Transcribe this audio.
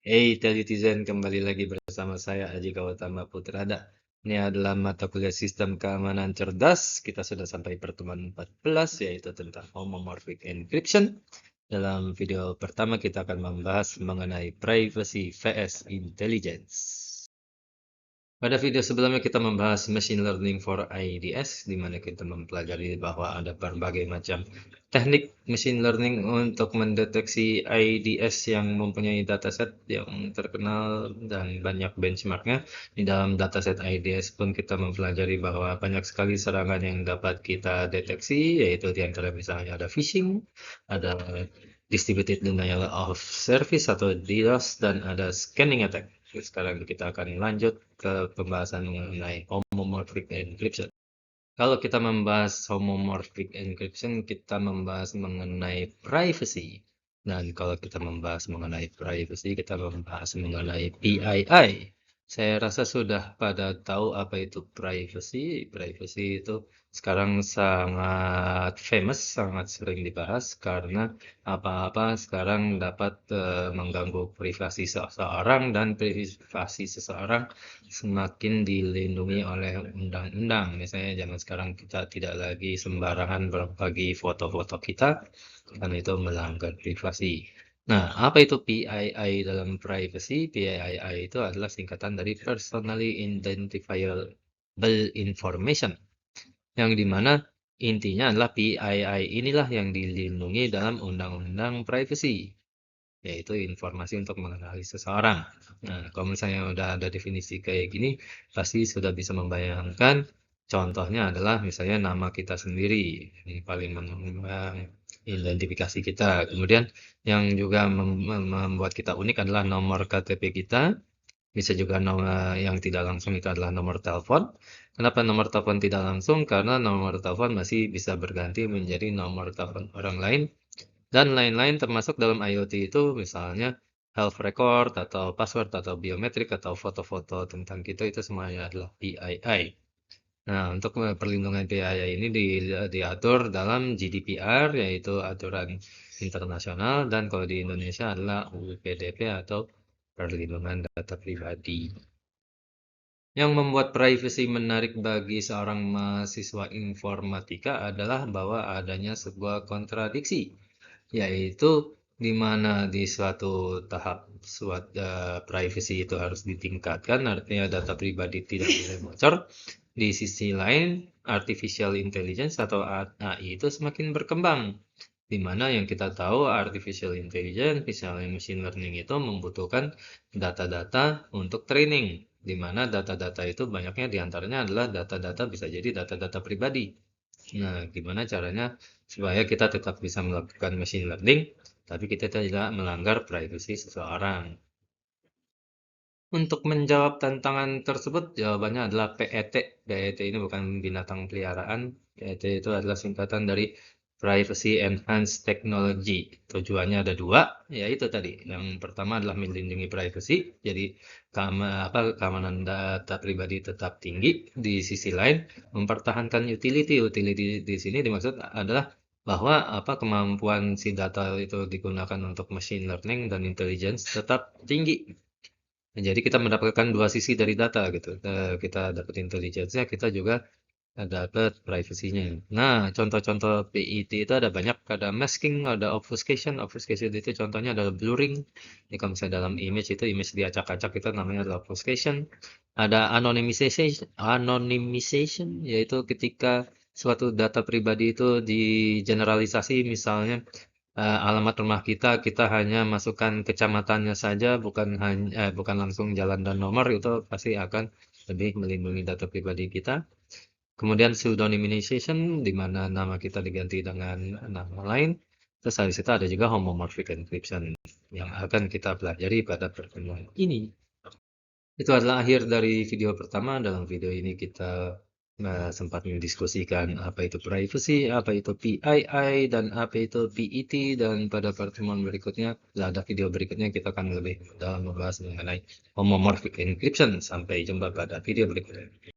Hey Telitizen, kembali lagi bersama saya Aji Kawatama Putrada. Ini adalah mata kuliah sistem keamanan cerdas. Kita sudah sampai pertemuan 14, yaitu tentang homomorphic encryption. Dalam video pertama kita akan membahas mengenai privacy vs intelligence. Pada video sebelumnya kita membahas machine learning for IDS, di mana kita mempelajari bahwa ada berbagai macam teknik machine learning untuk mendeteksi IDS yang mempunyai dataset yang terkenal dan banyak benchmarknya. Di dalam dataset IDS pun kita mempelajari bahwa banyak sekali serangan yang dapat kita deteksi, yaitu di antara misalnya ada phishing, ada distributed denial of service atau DDoS, dan ada scanning attack. Sekarang kita akan lanjut ke pembahasan mengenai homomorphic encryption. Kalau kita membahas homomorphic encryption, kita membahas mengenai privacy. Dan kalau kita membahas mengenai privacy, kita membahas mengenai PII. Saya rasa sudah pada tahu apa itu privacy. Privacy itu sekarang sangat famous, sangat sering dibahas karena apa-apa sekarang dapat mengganggu privasi seseorang, dan privasi seseorang semakin dilindungi oleh undang-undang. Misalnya zaman sekarang kita tidak lagi sembarangan berbagi foto-foto kita, karena itu melanggar privasi. Nah, apa itu PII dalam privacy? PII itu adalah singkatan dari Personally Identifiable Information, yang dimana intinya adalah PII inilah yang dilindungi dalam undang-undang privacy, yaitu informasi untuk mengenali seseorang. Nah, kalau misalnya udah ada definisi kayak gini, pasti sudah bisa membayangkan. Contohnya adalah misalnya nama kita sendiri, ini paling mengidentifikasi kita. Kemudian yang juga membuat kita unik adalah nomor KTP kita. Bisa juga nomor yang tidak langsung itu adalah nomor telepon. Kenapa nomor telepon tidak langsung? Karena nomor telepon masih bisa berganti menjadi nomor telepon orang lain dan lain-lain, termasuk dalam IoT itu misalnya health record atau password atau biometrik atau foto-foto tentang kita, itu semuanya adalah PII. Nah, untuk perlindungan PII ini diatur dalam GDPR, yaitu aturan internasional, dan kalau di Indonesia adalah UU PDP atau perlindungan data pribadi. Yang membuat privacy menarik bagi seorang mahasiswa informatika adalah bahwa adanya sebuah kontradiksi, yaitu di mana di suatu tahap privacy itu harus ditingkatkan, artinya data pribadi tidak boleh bocor. Di sisi lain, artificial intelligence atau AI itu semakin berkembang, di mana yang kita tahu artificial intelligence, misalnya machine learning, itu membutuhkan data-data untuk training, di mana data-data itu banyaknya diantaranya adalah data-data, bisa jadi data-data pribadi. Nah, gimana caranya supaya kita tetap bisa melakukan machine learning, tapi kita tidak melanggar privasi seseorang? Untuk menjawab tantangan tersebut, jawabannya adalah PET. PET ini bukan binatang peliharaan. PET itu adalah singkatan dari Privacy Enhanced Technology. Tujuannya ada dua, yaitu tadi. Yang pertama adalah melindungi privacy, jadi keamanan data pribadi tetap tinggi. Di sisi lain, mempertahankan utility. Utility di sini dimaksud adalah bahwa kemampuan si data itu digunakan untuk machine learning dan intelligence tetap tinggi. Jadi kita mendapatkan dua sisi dari data gitu. Kita dapat intelligence-nya, kita juga dapat privasinya. Nah, contoh-contoh PIT itu ada banyak, ada masking, ada obfuscation. Obfuscation itu contohnya adalah blurring. Jadi kalau misalnya dalam image itu image diacak-acak, itu namanya adalah obfuscation. Ada anonymization, yaitu ketika suatu data pribadi itu digeneralisasi, misalnya alamat rumah kita, kita hanya masukkan kecamatannya saja, bukan langsung jalan dan nomor, itu pasti akan lebih melindungi data pribadi kita. Kemudian pseudonymization, di mana nama kita diganti dengan nama lain. Terus habis itu ada juga homomorphic encryption yang akan kita pelajari pada pertemuan ini. Itu adalah akhir dari video pertama. Dalam video ini kita sempat mendiskusikan apa itu privacy, apa itu PII, dan apa itu PET. Dan pada pertemuan berikutnya, ada video berikutnya, kita akan lebih dalam membahas mengenai homomorphic encryption. Sampai jumpa pada video berikutnya.